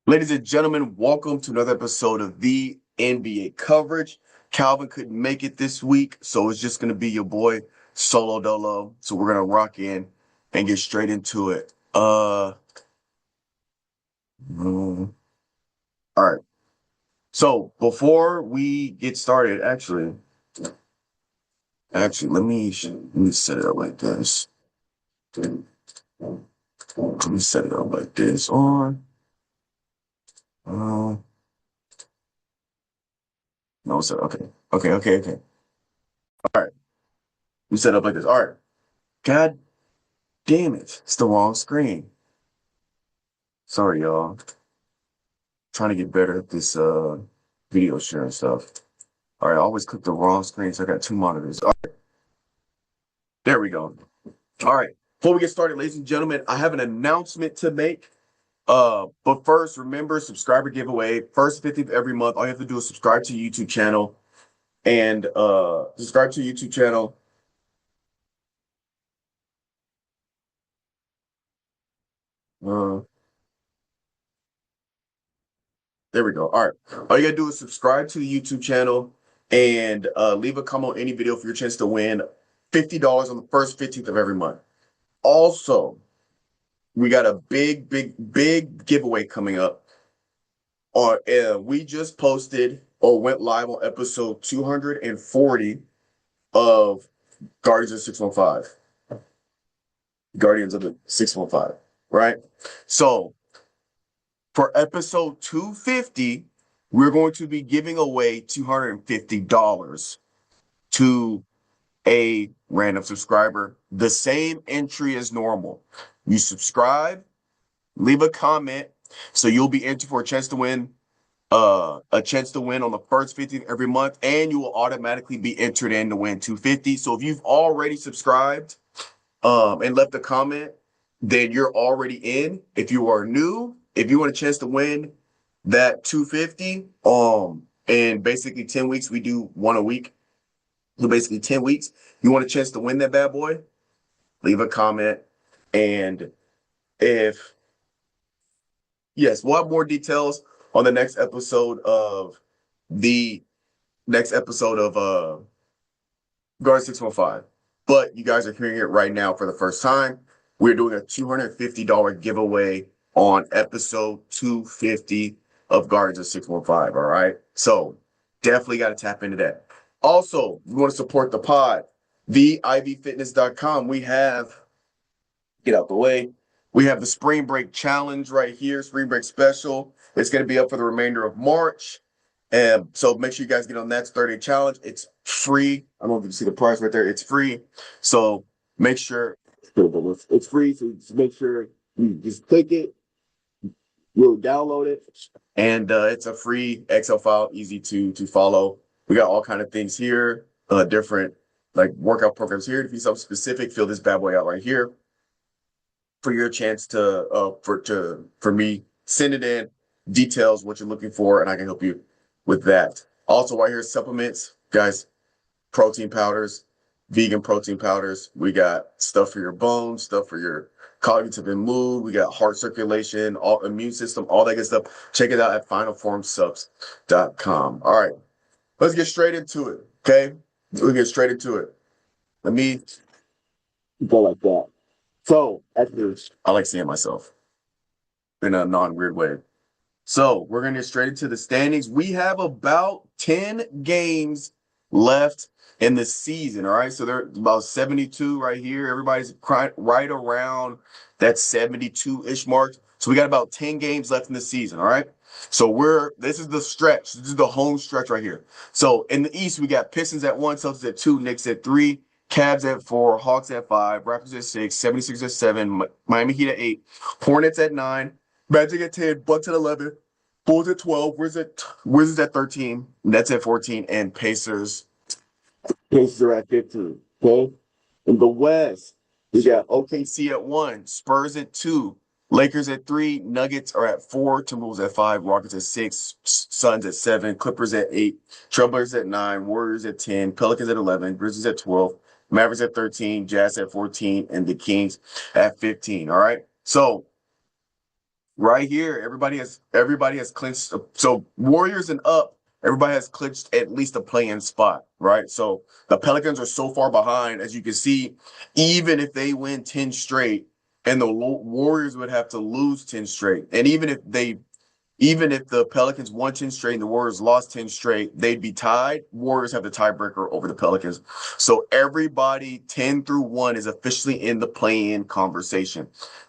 Ladies and gentlemen, welcome to another episode of the NBA Coverage. Calvin couldn't make it this week, so it's just going to be your boy Solo Dolo. So we're going to rock in and get straight into it. All right. So before we get started, let me set it up like this. Let me set it up like this. Uh, no, sir. Okay. All right. We set it up like this. All right. God damn it. It's the wrong screen. Sorry, y'all. Trying to get better at this video sharing stuff. All right, I always click the wrong screen, so I got two monitors. All right, there we go. All right, before we get started, ladies and gentlemen, I have an announcement to make. But first, remember subscriber giveaway. First 50th of every month. All you have to do is subscribe to YouTube channel and subscribe to YouTube channel. Uh, there we go. All right, all you gotta do is subscribe to the YouTube channel and leave a comment on any video for your chance to win $50 on the first 15th of every month. Also, we got a big giveaway coming up. We just posted or went live on episode 240 of Guardians of 615. Guardians of the 615, right? So for episode 250, we're going to be giving away $250 to a random subscriber. The same entry as normal. You subscribe, leave a comment, so you'll be entered for a chance to win on the first 50th every month, and you will automatically be entered in to win 250. So if you've already subscribed and left a comment, then you're already in. If you are new, if you want a chance to win that 250, in basically 10 weeks, we do one a week. So basically 10 weeks, you want a chance to win that bad boy, leave a comment. And if yes, we'll have more details on the next episode of Guard 615. But you guys are hearing it right now for the first time. We're doing a $250 giveaway on episode 250 of Guardians of 615. All right. So definitely got to tap into that. Also, we want to support the pod, theivfitness.com. We have, get out the way. We have the spring break challenge right here, spring break special. It's going to be up for the remainder of March. And so make sure you guys get on that 30-day challenge. It's free. I don't know if you can see the price right there. It's free. So make sure it's free. So just make sure you just click it. You'll download it. And it's a free Excel file, easy to follow. We got all kind of things here, different like workout programs here. If you something specific, fill this bad boy out right here for your chance to for me, send it in, details what you're looking for, and I can help you with that. Also, right here, supplements, guys, protein powders, vegan protein powders. We got stuff for your bones, stuff for your cognitive and mood. We got heart circulation, all immune system, all that good stuff. Check it out at finalformsubs.com. All right, let's get straight into it. Okay, we'll get straight into it. Let me go like that. So, actually, I like seeing myself in a non-weird way. So, we're going to get straight into the standings. We have about 10 games left in the season, all right? So, there's about 72 right here. Everybody's right around that 72-ish mark. So, we got about 10 games left in the season, all right? So, this is the stretch. This is the home stretch right here. So, in the East, we got Pistons at 1, Celtics at 2, Knicks at 3, Cavs at 4, Hawks at 5, Raptors at 6, 76ers at 7, Miami Heat at 8, Hornets at 9, Magic at 10, Bucks at 11, Bulls at 12, Wizards at 13, Nets at 14, and Pacers are at 15. Okay? In the West, we got OKC at 1, Spurs at 2, Lakers at 3, Nuggets are at 4, Timberwolves at 5, Rockets at 6, Suns at 7, Clippers at 8, Trailblazers at 9, Warriors at 10, Pelicans at 11, Grizzlies at 12, Mavericks at 13, Jazz at 14, and the Kings at 15. All right. So right here, everybody has clinched. So Warriors and up, everybody has clinched at least a play-in spot, right? So the Pelicans are so far behind, as you can see, even if they win 10 straight, and the Warriors would have to lose 10 straight. And even if the Pelicans won 10 straight and the Warriors lost 10 straight, they'd be tied. Warriors have the tiebreaker over the Pelicans. So everybody 10 through 1 is officially in the play-in conversation.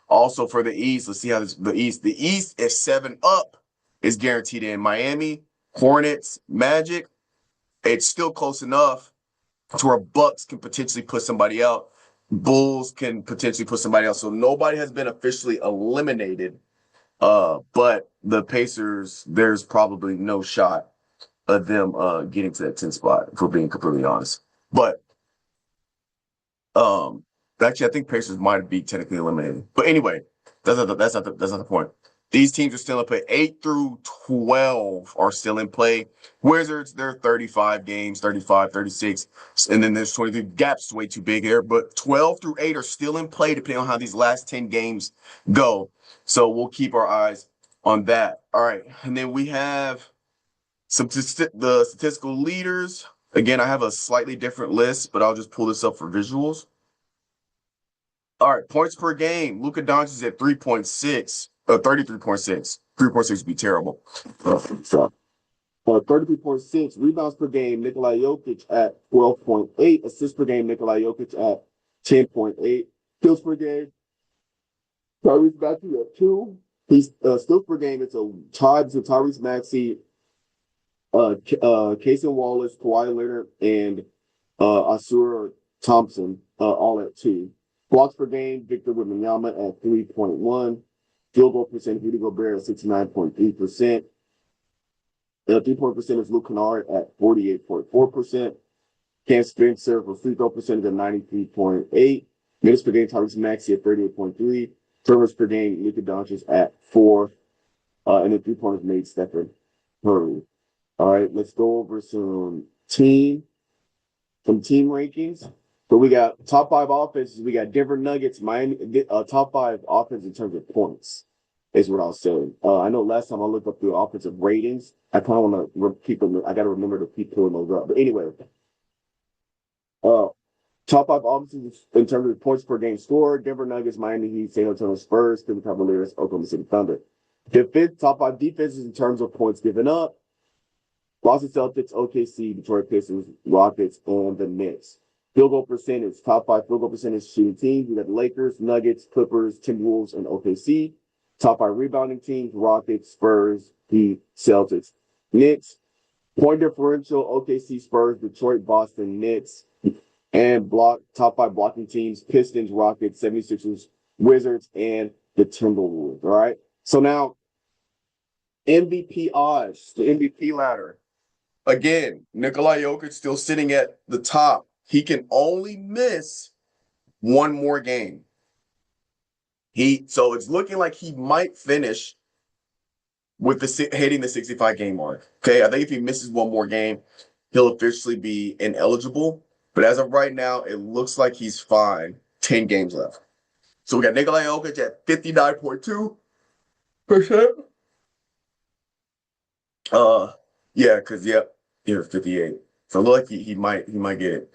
Also for the East, let's see how the East is 7 up is guaranteed in Miami, Hornets, Magic. It's still close enough to where Bucks can potentially put somebody out. Bulls can potentially put somebody else. So nobody has been officially eliminated. But the Pacers, there's probably no shot of them getting to that 10 spot, if we're being completely honest. But um actually I think Pacers might be technically eliminated. But anyway, that's not the point. These teams are still in play. 8 through 12 are still in play. Wizards, they're 35 games, 35, 36. And then there's 23. Gap's way too big here. But 12 through 8 are still in play, depending on how these last 10 games go. So we'll keep our eyes on that. All right. And then we have the statistical leaders. Again, I have a slightly different list, but I'll just pull this up for visuals. All right, points per game. Luka Doncic is at 3.6, 33.6. 3.6 would be terrible. 33.6 rebounds per game. Nikola Jokic at 12.8. Assists per game. Nikola Jokic at 10.8. Kills per game. Tyrese Maxey at 2. He's steals per game. It's a tie between Tyrese Maxey, Casey Wallace, Kawhi Leonard, and Asura Thompson, all at 2. Blocks per game, Victor Wembanyama at 3.1. Field goal percentage, Rudy Gobert at 69.3%. Three-point percentage, Luke Kennard at 48.4%. Cam Spencer for free throw percentage at 93.8. Minutes per game, Tyrese Maxey at 38.3. Turnovers per game, Luka Doncic at 4. And then three-pointers made, Stephen Curry. All right, let's go over some team rankings. So we got top 5 offenses. We got Denver Nuggets, Miami, top 5 offense in terms of points is what I'll say. I know last time I looked up the offensive ratings. I kind of want to keep them. I got to remember to keep pulling those up. But anyway, top 5 offenses in terms of points per game scored: Denver Nuggets, Miami Heat, San Antonio Spurs, Cleveland Cavaliers, Oklahoma City Thunder. Top 5 defenses in terms of points given up: Boston Celtics, OKC, Detroit Pistons, Rockets, and the Knicks. Field goal percentage, top 5 field goal percentage shooting teams. We got the Lakers, Nuggets, Clippers, Timberwolves, and OKC. Top 5 rebounding teams: Rockets, Spurs, Heat, Celtics, Knicks. Point differential: OKC, Spurs, Detroit, Boston, Knicks. And top 5 blocking teams: Pistons, Rockets, 76ers, Wizards, and the Timberwolves. All right. So now MVP odds, the MVP ladder. Again, Nikola Jokic still sitting at the top. He can only miss one more game. So it's looking like he might finish with hitting the 65 game mark. Okay, I think if he misses one more game, he'll officially be ineligible. But as of right now, it looks like he's fine. 10 games left. So we got Nikola Jokic at 59.2%. Yeah, because he was 58. So it looks like he might get it.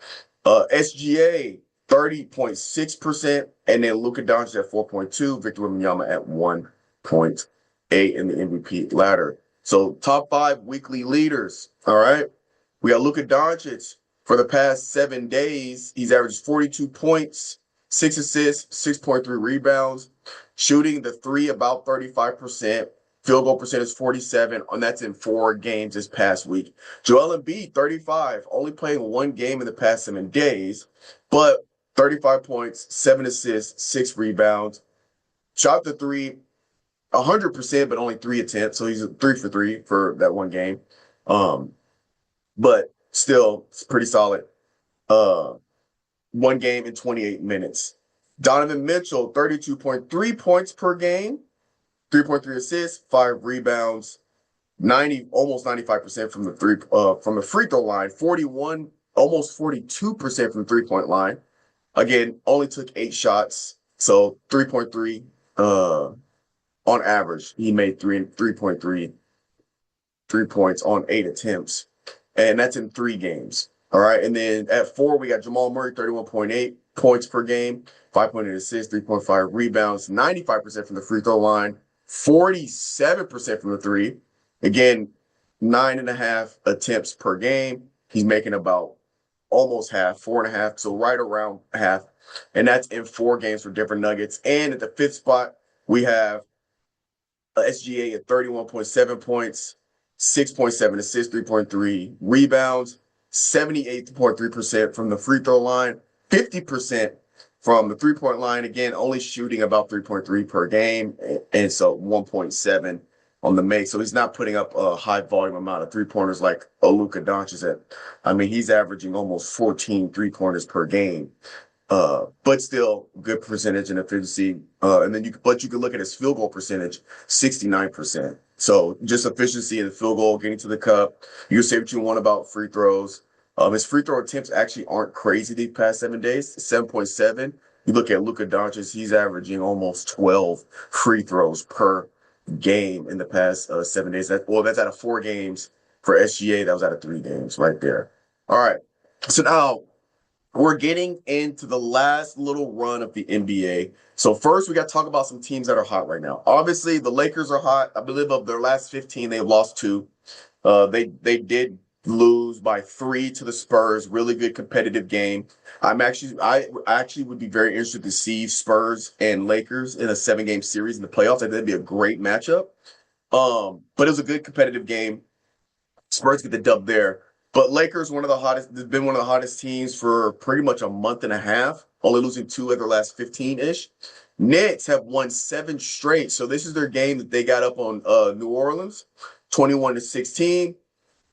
SGA 30.6%, and then Luka Doncic at 4.2, Victor Wembanyama at 1.8 in the MVP ladder. So top 5 weekly leaders. All right, we got Luka Doncic. For the past 7 days, he's averaged 42 points, 6 assists, 6.3 rebounds, shooting the 3 about 35%. Field goal percentage 47, and that's in 4 games this past week. Joel Embiid, 35, only playing 1 game in the past 7 days, but 35 points, 7 assists, 6 rebounds. Shot the 3 100%, but only 3 attempts, so he's 3 for 3 for that 1 game. But still, it's pretty solid. 1 game in 28 minutes. Donovan Mitchell, 32.3 points per game. 3.3 assists, 5 rebounds, almost 95% from the free throw line, 41, almost 42% from the 3-point line. Again, only took 8 shots, so 3.3 on average, he made 3 points on 8 attempts. And that's in 3 games. All right. And then at 4, we got Jamal Murray, 31.8 points per game, 5.8 assists, 3.5 rebounds, 95% from the free throw line, 47% from the three. Again, 9.5 attempts per game. He's making about almost half, 4.5. So right around half. And that's in 4 games for different Nuggets. And at the 5th spot, we have SGA at 31.7 points, 6.7 assists, 3.3 rebounds, 78.3% from the free throw line, 50% from the three-point line. Again, only shooting about 3.3 per game, and so 1.7 on the make. So he's not putting up a high volume amount of three-pointers like Luka Doncic. I mean, he's averaging almost 14 three-pointers per game. But still good percentage and efficiency. And then you can look at his field goal percentage, 69%. So just efficiency in the field goal, getting to the cup. You can say what you want about free throws. His free throw attempts actually aren't crazy these past 7 days, 7.7. You look at Luka Doncic, he's averaging almost 12 free throws per game in the past 7 days. That's out of 4 games for SGA. That was out of 3 games right there. All right. So now we're getting into the last little run of the NBA. So first, we got to talk about some teams that are hot right now. Obviously, the Lakers are hot. I believe of their last 15, they've lost 2. They did lose by 3 to the Spurs. Really good competitive game. I actually would be very interested to see Spurs and Lakers in a 7-game series in the playoffs. I think that'd be a great matchup. But it was a good competitive game. Spurs get the dub there. But Lakers, they've been one of the hottest teams for pretty much a month and a half, only losing 2 of their last 15-ish. Knicks have won 7 straight. So this is their game that they got up on New Orleans, 21-16.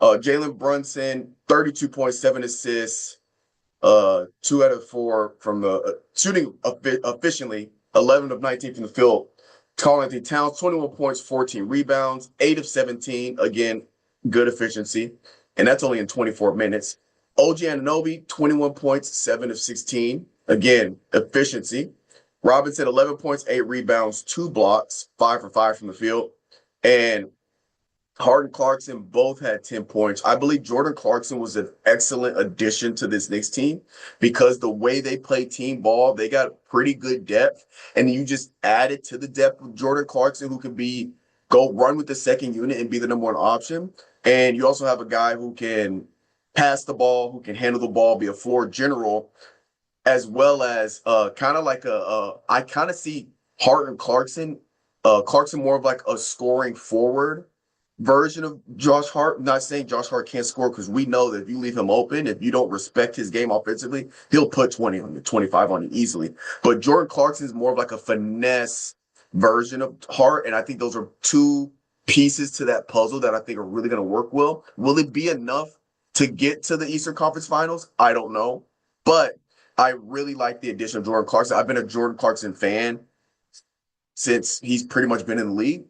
Jalen Brunson, 32.7 assists, 2 out of 4 from the shooting efficiently, 11 of 19 from the field. Karl-Anthony Towns, 21 points, 14 rebounds, 8 of 17. Again, good efficiency. And that's only in 24 minutes. OG Anunoby, 21 points, 7 of 16. Again, efficiency. Robinson, 11 points, 8 rebounds, 2 blocks, 5 for 5 from the field. And Harden Clarkson both had 10 points. I believe Jordan Clarkson was an excellent addition to this Knicks team because the way they play team ball, they got pretty good depth. And you just added to the depth with Jordan Clarkson, who can go run with the second unit and be the number 1 option. And you also have a guy who can pass the ball, who can handle the ball, be a floor general, as well as kind of like I kind of see Harden Clarkson more of like a scoring forward version of Josh Hart. I'm not saying Josh Hart can't score, because we know that if you leave him open, if you don't respect his game offensively, he'll put 20 on you, 25 on you easily. But Jordan Clarkson is more of like a finesse version of Hart, and I think those are 2 pieces to that puzzle that I think are really going to work well. Will it be enough to get to the Eastern Conference Finals? I don't know. But I really like the addition of Jordan Clarkson. I've been a Jordan Clarkson fan since he's pretty much been in the league.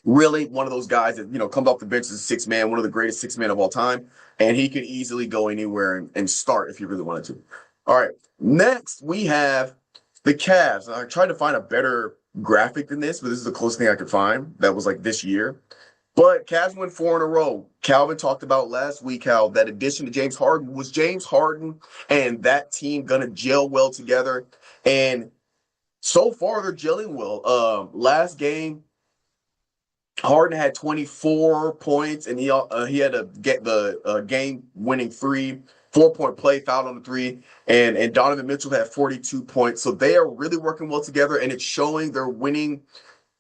Really one of those guys that, comes off the bench as a 6-man, one of the greatest 6-men of all time. And he could easily go anywhere and start if he really wanted to. All right. Next, we have the Cavs. I tried to find a better graphic than this, but this is the closest thing I could find that was like this year. But Cavs went 4 in a row. Calvin talked about last week how that addition to James Harden was James Harden and that team going to gel well together. And so far, they're gelling well. Last game, Harden had 24 points, and he had to get the game-winning 3, 4-point play, fouled on the 3, and Donovan Mitchell had 42 points. So they are really working well together, and it's showing they're winning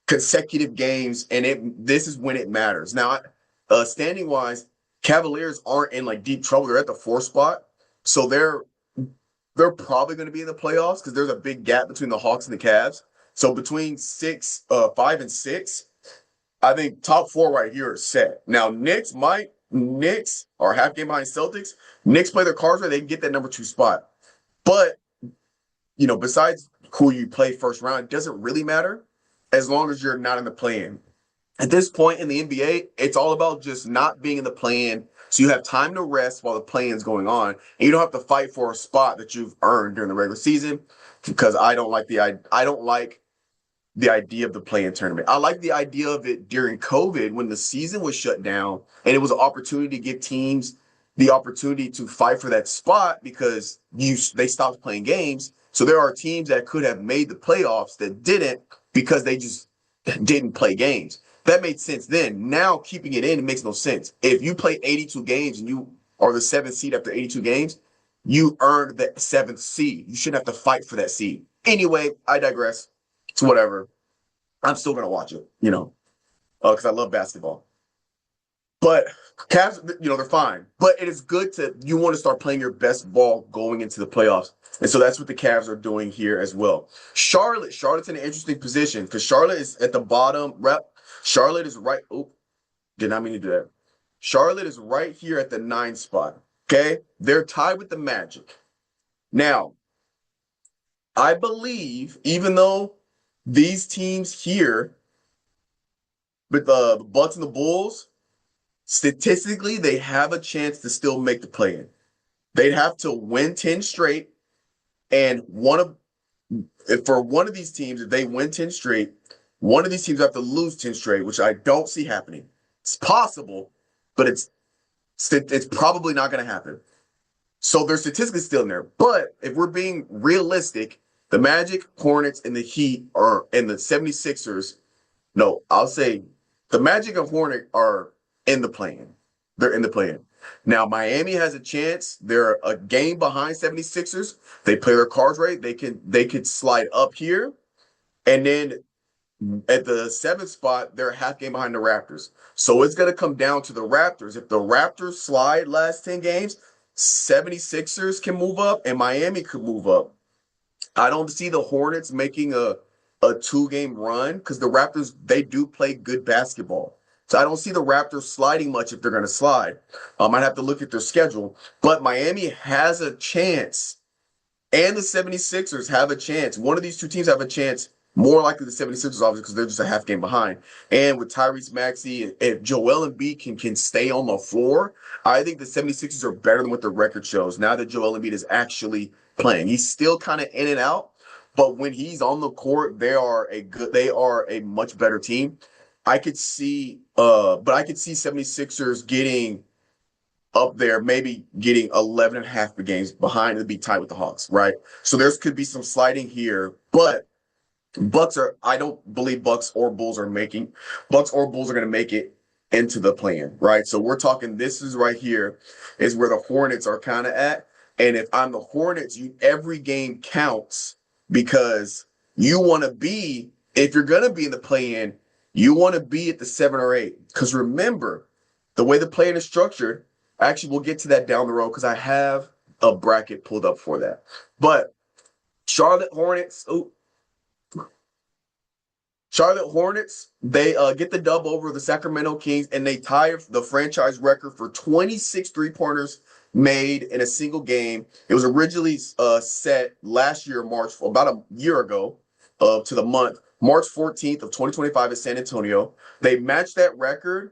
consecutive games, and this is when it matters. Now, standing-wise, Cavaliers aren't in like deep trouble. They're at the 4th spot, so they're probably going to be in the playoffs because there's a big gap between the Hawks and the Cavs. So between 5 and 6. I think top 4 right here are set. Now, Knicks are half game behind Celtics. Knicks play their cards right, they can get that number 2 spot. But, besides who you play first round, it doesn't really matter as long as you're not in the play-in. At this point in the NBA, it's all about just not being in the play-in, so you have time to rest while the play-in is going on, and you don't have to fight for a spot that you've earned during the regular season, because I don't like the idea of the play-in tournament. I like the idea of it during COVID when the season was shut down and it was an opportunity to give teams the opportunity to fight for that spot because they stopped playing games. So there are teams that could have made the playoffs that didn't because they just didn't play games. That made sense then. Now keeping it in, it makes no sense. If you play 82 games and you are the seventh seed after 82 games, you earned the seventh seed. You shouldn't have to fight for that seed. Anyway, I digress. It's whatever. I'm still gonna watch it, because I love basketball. But Cavs, they're fine. But it is good you want to start playing your best ball going into the playoffs. And so that's what the Cavs are doing here as well. Charlotte's in an interesting position because Charlotte is at the bottom. Charlotte is right. Oh, did not mean to do that. Charlotte is right here at the 9 spot. Okay. They're tied with the Magic. Now, I believe, even though these teams here, with the Bucks and the Bulls, statistically, they have a chance to still make the play-in. They'd have to win 10 straight, and for one of these teams, if they win 10 straight, one of these teams have to lose 10 straight, which I don't see happening. It's possible, but it's probably not going to happen. So they're statistically still in there. But if we're being realistic, the Magic, Hornets, and the Heat and the 76ers, no, I'll say the Magic and Hornets are in the play-in. They're in the play-in. Now, Miami has a chance. They're a game behind 76ers. They play their cards right. They could slide up here. And then at the 7th spot, they're a half game behind the Raptors. So it's going to come down to the Raptors. If the Raptors slide last 10 games, 76ers can move up and Miami could move up. I don't see the Hornets making a 2-game run because the Raptors, they do play good basketball. So I don't see the Raptors sliding much if they're going to slide. I'd have to look at their schedule. But Miami has a chance, and the 76ers have a chance. One of these two teams have a chance, more likely the 76ers, obviously, because they're just a half game behind. And with Tyrese Maxey, if Joel Embiid can stay on the floor, I think the 76ers are better than what the record shows now that Joel Embiid is actually playing. He's still kind of in and out, but when he's on the court, they are a much better team. I could see 76ers getting up there, maybe getting 11 and a half games behind and be tied with the Hawks, right? So could be some sliding here, but I don't believe Bucks or Bulls are going to make it into the play-in, right? So we're talking, this is right here is where the Hornets are kind of at. And if I'm the Hornets, every game counts because you want to be, if you're going to be in the play-in, you want to be at the 7 or 8. Because remember, the way the play-in is structured, actually, we'll get to that down the road because I have a bracket pulled up for that. But Charlotte Hornets, they get the dub over the Sacramento Kings, and they tie the franchise record for 26 three-pointers made in a single game. It was originally set last year, about a year ago, to the month, March 14th of 2025 at San Antonio. They matched that record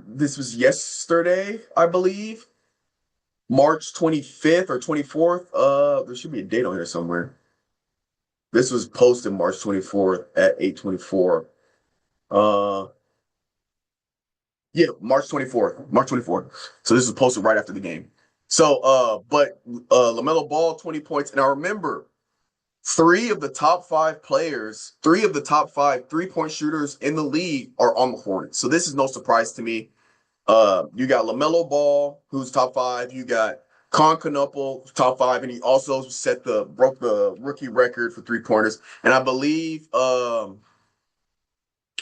this was yesterday, I believe, March 25th or 24th. There should be a date on here somewhere. This was posted March 24th at 8:24. March 24th. So this was posted right after the game. So, but LaMelo Ball, 20 points. And I remember 3 of the top 5 3-point shooters in the league are on the Hornets. So this is no surprise to me. You got LaMelo Ball, who's top 5. You got Concanopoulos, top 5, and he also broke the rookie record for 3-pointers. And I believe, oh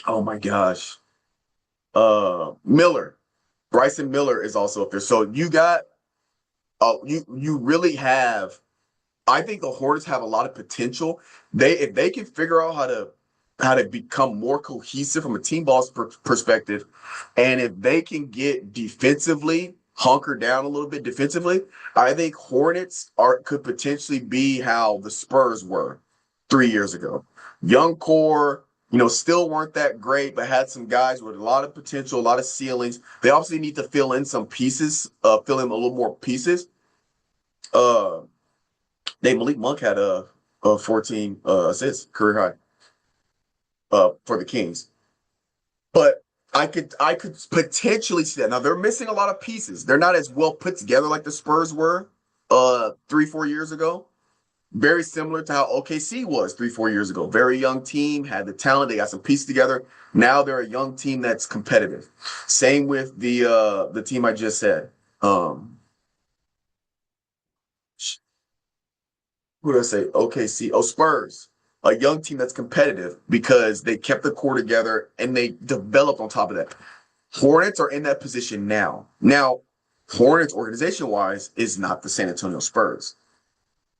my gosh, Bryson Miller is also up there. So you got, you really have. I think the Hornets have a lot of potential. If they can figure out how to become more cohesive from a team ball perspective, and if they can get defensively hunker down a little bit defensively, I think Hornets could potentially be how the Spurs were 3 years ago. Young core, still weren't that great, but had some guys with a lot of potential, a lot of ceilings. They obviously need to fill in some pieces, fill in a little more pieces. Malik Monk had 14 assists, career high for the Kings. But I could potentially see that. Now they're missing a lot of pieces. They're not as well put together like the Spurs were 3-4 years ago. Very similar to how OKC was 3-4 years ago. Very young team, had the talent, they got some pieces together. Now they're a young team that's competitive. Same with the team I just said. Who did I say? OKC. Oh, Spurs. A young team that's competitive because they kept the core together and they developed on top of that. Hornets are in that position now. Now, Hornets organization wise is not the San Antonio Spurs.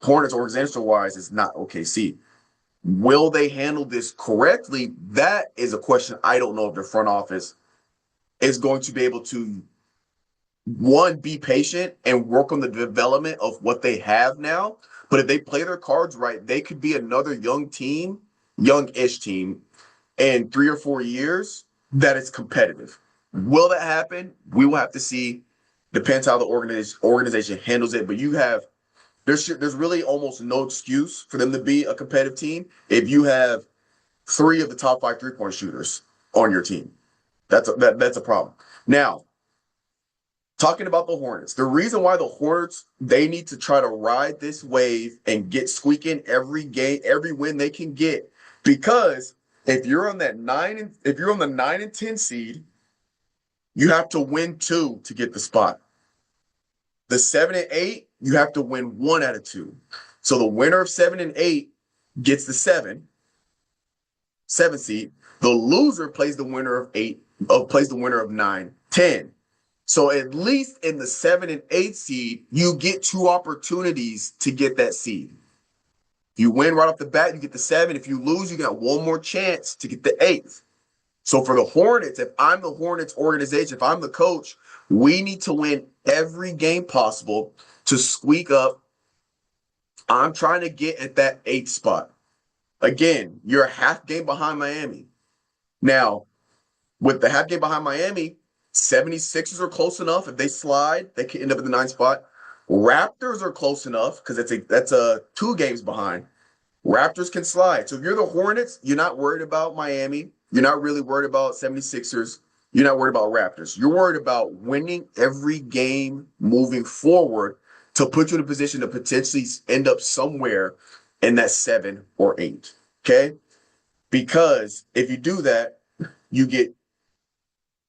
Hornets organization wise is not OKC. Will they handle this correctly? That is a question I don't know if the front office is going to be able to, one, be patient and work on the development of what they have now. But if they play their cards right, they could be another young team, young-ish team, in 3 or 4 years that is competitive. Will that happen? We will have to see. Depends how the organization handles it. But there's really almost no excuse for them to be a competitive team if you have 3 of the top 5 3-point shooters on your team. That's a problem. Now, talking about the Hornets, the reason why the Hornets, they need to try to ride this wave and get squeaking every game, every win they can get, because if you're on the 9 and 10 seed, you have to win 2 to get the spot. The 7 and 8, you have to win 1 out of 2. So the winner of 7 and 8 gets the 7 seed. The loser plays the winner of 9, 10. So at least in the 7 and 8 seed, you get 2 opportunities to get that seed. If you win right off the bat, you get the 7. If you lose, you got one more chance to get the 8th. So for the Hornets, if I'm the Hornets organization, if I'm the coach, we need to win every game possible to squeak up. I'm trying to get at that 8th spot. Again, you're a half game behind Miami. Now, with the half game behind Miami, 76ers are close enough. If they slide, they can end up in the 9th spot. Raptors are close enough because that's 2 games behind. Raptors can slide. So if you're the Hornets, you're not worried about Miami. You're not really worried about 76ers. You're not worried about Raptors. You're worried about winning every game moving forward to put you in a position to potentially end up somewhere in that 7 or 8. Okay? Because if you do that, you get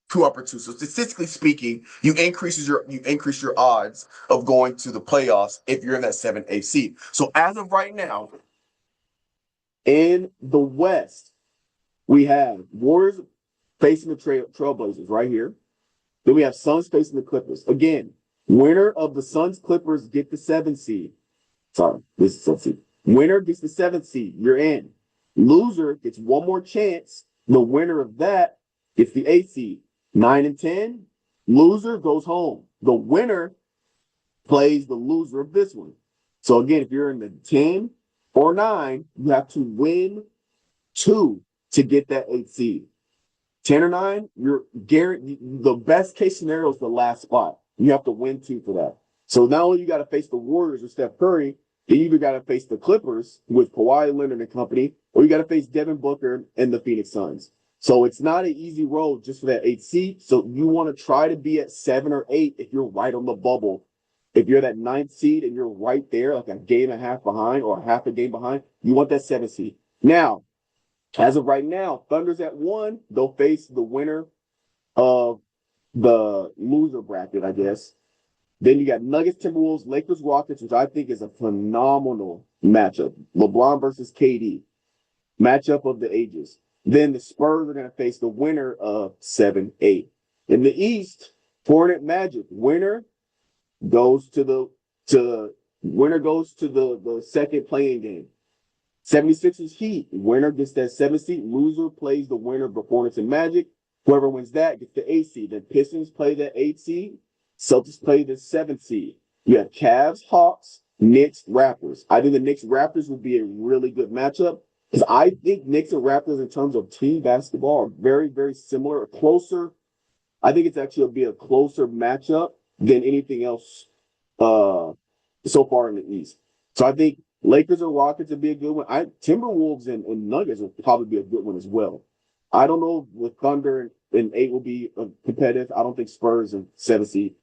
2 opportunities. So statistically speaking, you increase your odds of going to the playoffs if you're in that 7-8 seed. So as of right now, in the West, we have Warriors facing the Trailblazers right here. Then we have Suns facing the Clippers. Again, winner of the Suns Clippers get the 7 seed. Sorry, this is 7 seed. Winner gets the 7th seed. You're in. Loser gets one more chance. The winner of that gets the 8th seed. 9 and 10, loser goes home. The winner plays the loser of this one. So again, if you're in the 10 or 9, you have to win 2 to get that 8th seed. 10 or 9, you're guaranteed. The best case scenario is the last spot. You have to win 2 for that. So not only you got to face the Warriors or Steph Curry, you either got to face the Clippers with Kawhi Leonard and company, or you got to face Devin Booker and the Phoenix Suns. So it's not an easy road just for that 8th seed. So you want to try to be at 7 or 8 if you're right on the bubble. If you're that 9th seed and you're right there, like a game and a half behind or half a game behind, you want that 7th seed. Now, as of right now, Thunder's at 1. They'll face the winner of the loser bracket, I guess. Then you got Nuggets, Timberwolves, Lakers, Rockets, which I think is a phenomenal matchup. LeBron versus KD. Matchup of the ages. Then the Spurs are going to face the winner of 7-8. In the East, Hornet Magic. Winner goes to the second playing game. 76ers Heat. Winner gets that 7th seed. Loser plays the winner of the Hornets and Magic. Whoever wins that gets the 8th seed. Then Pistons play the 8th seed. Celtics play the 7th seed. You have Cavs, Hawks, Knicks, Raptors. I think the Knicks Raptors would be a really good matchup. Because I think Knicks and Raptors in terms of team basketball are very, very similar, closer. I think it's actually be a closer matchup than anything else so far in the East. So I think Lakers or Rockets would be a good one. Timberwolves and Nuggets would probably be a good one as well. I don't know with Thunder and 8 will be competitive. I don't think Spurs and 7 seed.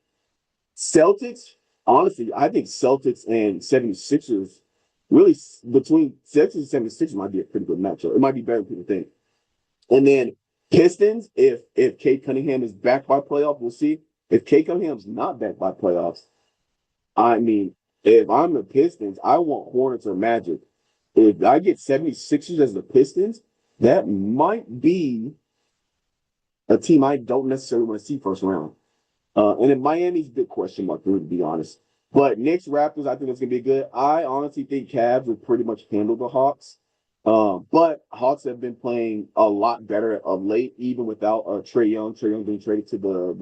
Celtics, honestly, I think Celtics and 76ers really between Celtics and 76ers might be a pretty good matchup. It might be better than people think. And then Pistons, if Kate Cunningham is back by playoffs, we'll see. If Kate Cunningham's not back by playoffs, I mean, if I'm the Pistons, I want Hornets or Magic. If I get 76ers as the Pistons, that might be a team I don't necessarily want to see first round. And then Miami's a big question mark, to be honest. But Knicks, Raptors, I think it's going to be good. I honestly think Cavs will pretty much handle the Hawks. But Hawks have been playing a lot better of late, even without Trae Young. Trae Young being traded to the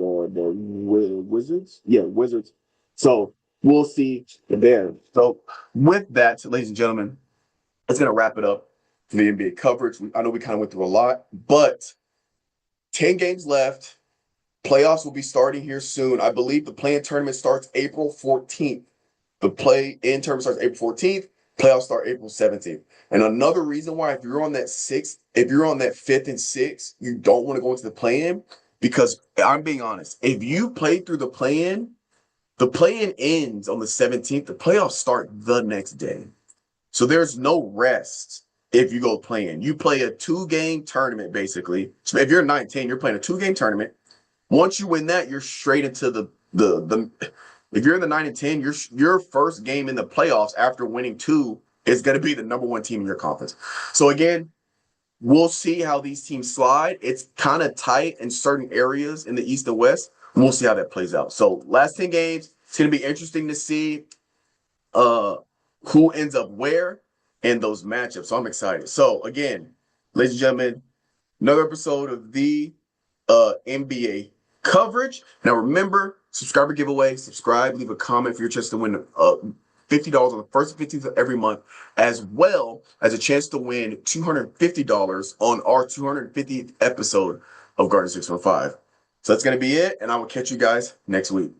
Wizards. Yeah, Wizards. So we'll see there. So with that, ladies and gentlemen, it's going to wrap it up for the NBA coverage. I know we kind of went through a lot, but 10 games left. Playoffs will be starting here soon. I believe the play-in tournament starts April 14th. The play-in tournament starts April 14th. Playoffs start April 17th. And another reason why, if you're on that 5th and 6th, you don't want to go into the play-in, because I'm being honest, if you play through the play-in ends on the 17th. The playoffs start the next day. So there's no rest if you go play-in. You play a 2-game tournament, basically. So if you're 19, you're playing a 2-game tournament. Once you win that, you're straight into the if you're in the 9 and 10, your first game in the playoffs after winning 2 is going to be the number 1 team in your conference. So again, we'll see how these teams slide. It's kind of tight in certain areas in the East and West. And we'll see how that plays out. So last 10 games, it's going to be interesting to see who ends up where in those matchups. So I'm excited. So again, ladies and gentlemen, another episode of the NBA coverage. Now remember, subscriber giveaway, subscribe, leave a comment if you're interested to win $50 on the first 15th of every month, as well as a chance to win $250 on our 250th episode of Garden 615. So that's going to be it, and I will catch you guys next week.